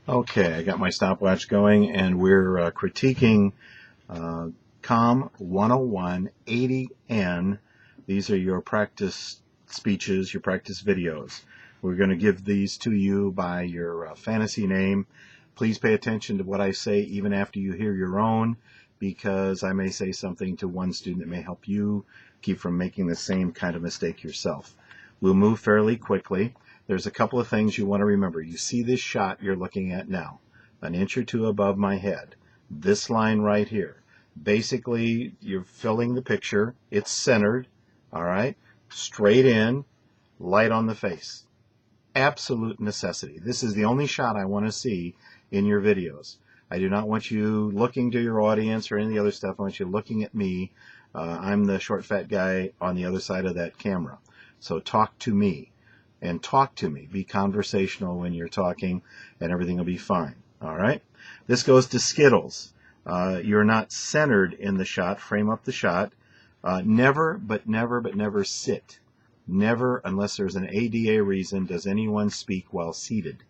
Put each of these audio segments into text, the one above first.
Okay, I got my stopwatch going, and we're critiquing COMM 101 80N. These are your practice speeches, your practice videos. We're going to give these to you by your fantasy name. Please pay attention to what I say even after you hear your own, because I may say something to one student that may help you keep from making the same kind of mistake yourself. We'll move fairly quickly. There's a couple of things you want to remember. You see this shot you're looking at now, an inch or two above my head. This line right here. Basically, you're filling the picture. It's centered, all right? Straight in, light on the face. Absolute necessity. This is the only shot I want to see in your videos. I do not want you looking to your audience or any of the other stuff. I want you looking at me. I'm the short, fat guy on the other side of that camera. So talk to me. And talk to me. Be conversational when you're talking, and everything will be fine. All right? This goes to Skittles. You're not centered in the shot. Frame up the shot. Never, but never sit. Never, unless there's an ADA reason, does anyone speak while seated.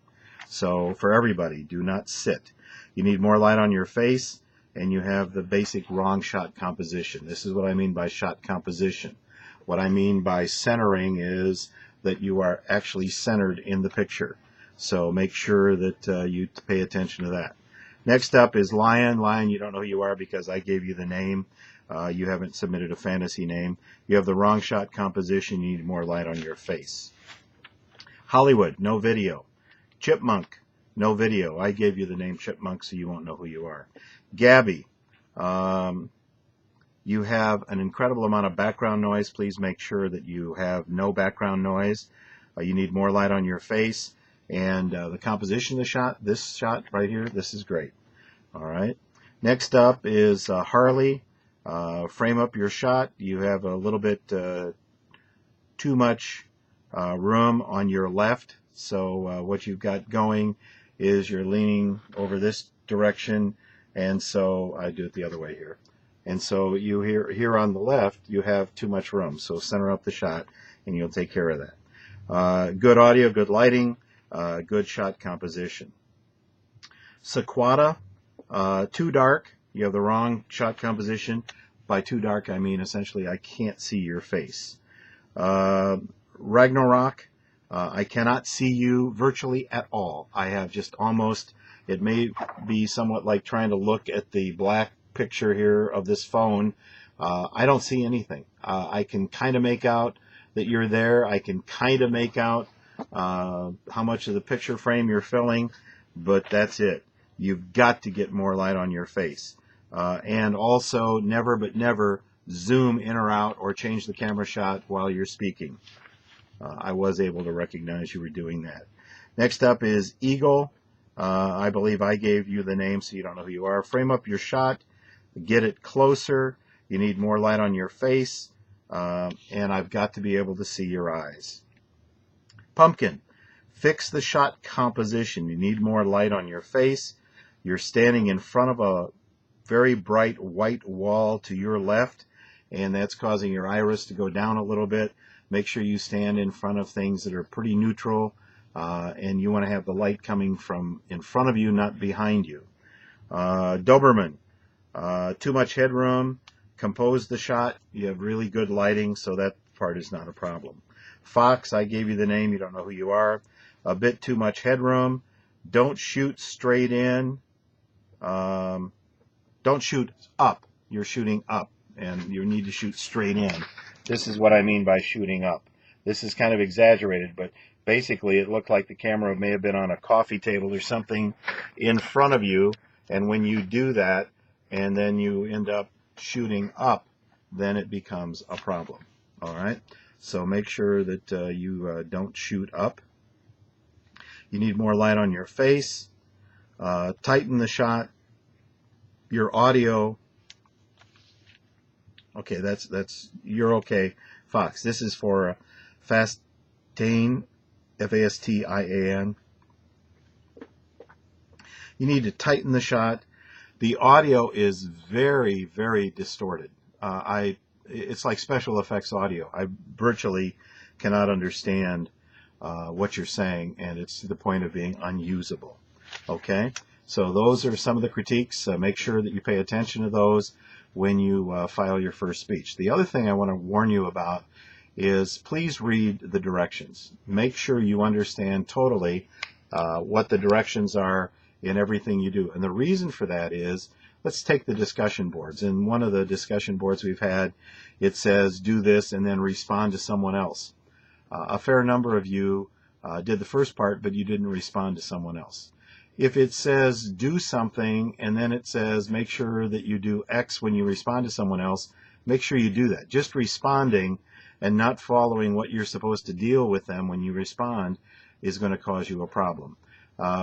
So for everybody, do not sit. You need more light on your face, and you have the basic wrong shot composition. This is what I mean by shot composition. What I mean by centering is that you are actually centered in the picture. So make sure that you pay attention to that. Next up is Lion. Lion, you don't know who you are because I gave you the name. You haven't submitted a fantasy name. You have the wrong shot composition. You need more light on your face. Hollywood, no video. Chipmunk, no video. I gave you the name Chipmunk so you won't know who you are. Gabby, you have an incredible amount of background noise. Please make sure that you have no background noise. You need more light on your face. And the composition of the shot, this shot right here, this is great. All right. Next up is Harley. Frame up your shot. You have a little bit too much room on your left. So what you've got going is you're leaning over this direction. And so I do it the other way here. And so you here on the left, you have too much room. So center up the shot, and you'll take care of that. Good audio, good lighting, good shot composition. Sequata, too dark. You have the wrong shot composition. By too dark, I mean essentially I can't see your face. Ragnarok, I cannot see you virtually at all. I have just almost, it may be somewhat like trying to look at the black picture here of this phone. I don't see anything. I can kind of make out that you're there. I can kind of make out how much of the picture frame you're filling, but that's it. You've got to get more light on your face. And also, never zoom in or out or change the camera shot while you're speaking. I was able to recognize you were doing that. Next up is Eagle. I believe I gave you the name so you don't know who you are. Frame up your shot. Get it closer. You need more light on your face. And I've got to be able to see your eyes. Pumpkin. Fix the shot composition. You need more light on your face. You're standing in front of a very bright white wall to your left, and that's causing your iris to go down a little bit. Make sure you stand in front of things that are pretty neutral, and you want to have the light coming from in front of you, not behind you. Doberman, too much headroom. Compose the shot. You have really good lighting, so that part is not a problem. Fox, I gave you the name. You don't know who you are. A bit too much headroom. Don't shoot straight in. Don't shoot up. You're shooting up, and you need to shoot straight in. This is what I mean by shooting up. This is kind of exaggerated, but basically it looked like the camera may have been on a coffee table or something in front of you, and when you do that, and then you end up shooting up, then it becomes a problem. All right? So make sure that you don't shoot up. You need more light on your face. Tighten the shot. Your audio. Okay, that's you're okay, Fox. This is for Fastain, Fastin. You need to tighten the shot. The audio is very, very distorted. It's like special effects audio. I virtually cannot understand what you're saying, and it's to the point of being unusable. Okay, so those are some of the critiques. Make sure that you pay attention to those when you file your first speech. The other thing I want to warn you about is please read the directions. Make sure you understand totally what the directions are in everything you do. And the reason for that is, let's take the discussion boards. In one of the discussion boards we've had, it says do this and then respond to someone else. A fair number of you did the first part, but you didn't respond to someone else. If it says do something and then it says make sure that you do X when you respond to someone else, make sure you do that. Just responding and not following what you're supposed to deal with them when you respond is going to cause you a problem.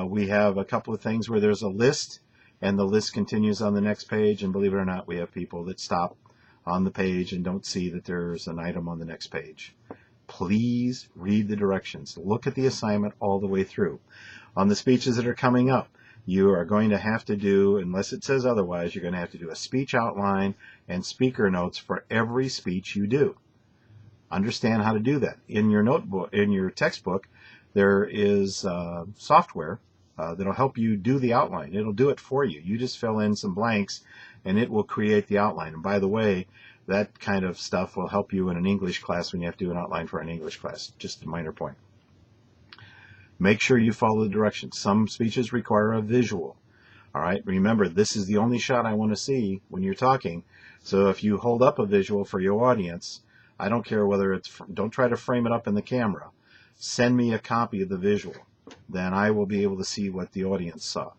We have a couple of things where there's a list and the list continues on the next page, and believe it or not, we have people that stop on the page and don't see that there's an item on the next page. Please read the directions. Look at the assignment all the way through. On the speeches that are coming up, you are going to have to do, unless it says otherwise, you're going to have to do a speech outline and speaker notes for every speech you do. Understand how to do that. In your notebook, in your textbook, there is software that'll help you do the outline. It'll do it for you. You just fill in some blanks and it will create the outline. And by the way, that kind of stuff will help you in an English class when you have to do an outline for an English class. Just a minor point. Make sure you follow the directions. Some speeches require a visual. All right, remember, this is the only shot I want to see when you're talking. So if you hold up a visual for your audience, I don't care whether it's, don't try to frame it up in the camera. Send me a copy of the visual. Then I will be able to see what the audience saw.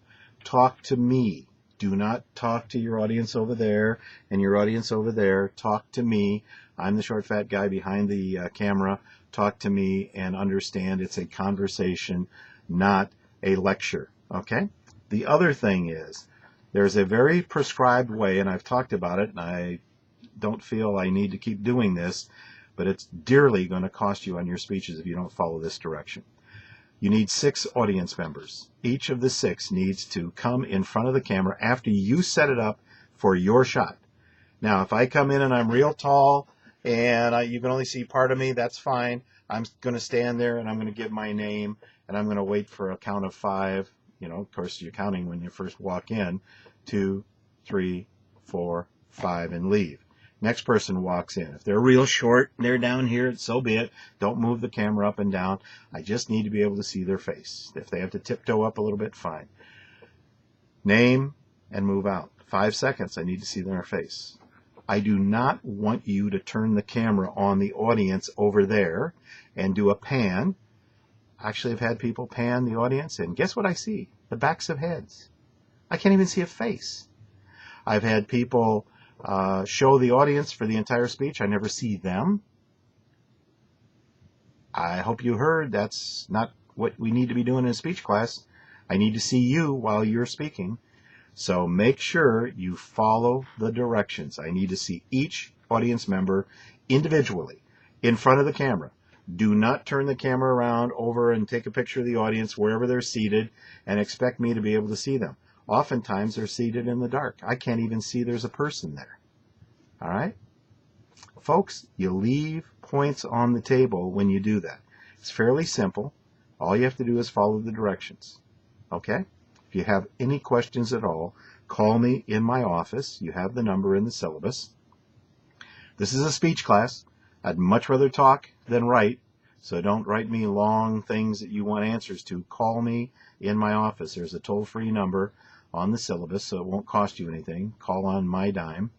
Talk to me. Do not talk to your audience over there and your audience over there. Talk to me. I'm the short, fat guy behind the camera. Talk to me and understand it's a conversation, not a lecture. Okay? The other thing is, there's a very prescribed way, and I've talked about it, and I don't feel I need to keep doing this, but it's dearly going to cost you on your speeches if you don't follow this direction. You need 6 audience members. Each of the 6 needs to come in front of the camera after you set it up for your shot. Now, if I come in and I'm real tall and you can only see part of me, that's fine. I'm going to stand there and I'm going to give my name and I'm going to wait for a count of 5. You know, of course, you're counting when you first walk in. 2, 3, 4, 5, and leave. Next person walks in. If they're real short and they're down here, so be it. Don't move the camera up and down. I just need to be able to see their face. If they have to tiptoe up a little bit, fine. Name and move out. 5 seconds, I need to see their face. I do not want you to turn the camera on the audience over there and do a pan. Actually, I've had people pan the audience, and guess what I see? The backs of heads. I can't even see a face. I've had people show the audience for the entire speech. I never see them. I hope you heard that's not what we need to be doing in a speech class. I need to see you while you're speaking. So make sure you follow the directions. I need to see each audience member individually in front of the camera. Do not turn the camera around over and take a picture of the audience wherever they're seated and expect me to be able to see them. Oftentimes they're seated in the dark. I can't even see there's a person there. All right? Folks, you leave points on the table when you do that. It's fairly simple. All you have to do is follow the directions. Okay? If you have any questions at all, call me in my office. You have the number in the syllabus. This is a speech class. I'd much rather talk than write, so don't write me long things that you want answers to. Call me in my office. There's a toll-free number on the syllabus, so it won't cost you anything. Call on my dime,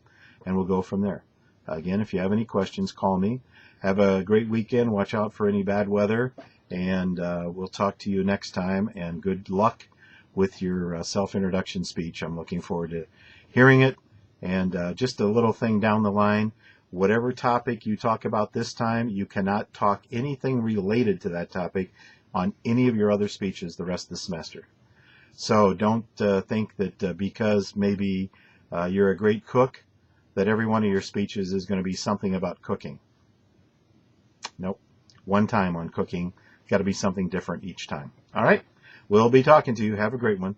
and we'll go from there. Again, if you have any questions, call me. Have a great weekend. Watch out for any bad weather, and we'll talk to you next time, and good luck with your self-introduction speech. I'm looking forward to hearing it. And just a little thing down the line, whatever topic you talk about this time, you cannot talk anything related to that topic on any of your other speeches the rest of the semester. So don't think that because maybe you're a great cook, that every one of your speeches is going to be something about cooking. Nope. One time on cooking, got to be something different each time. All right? We'll be talking to you. Have a great one.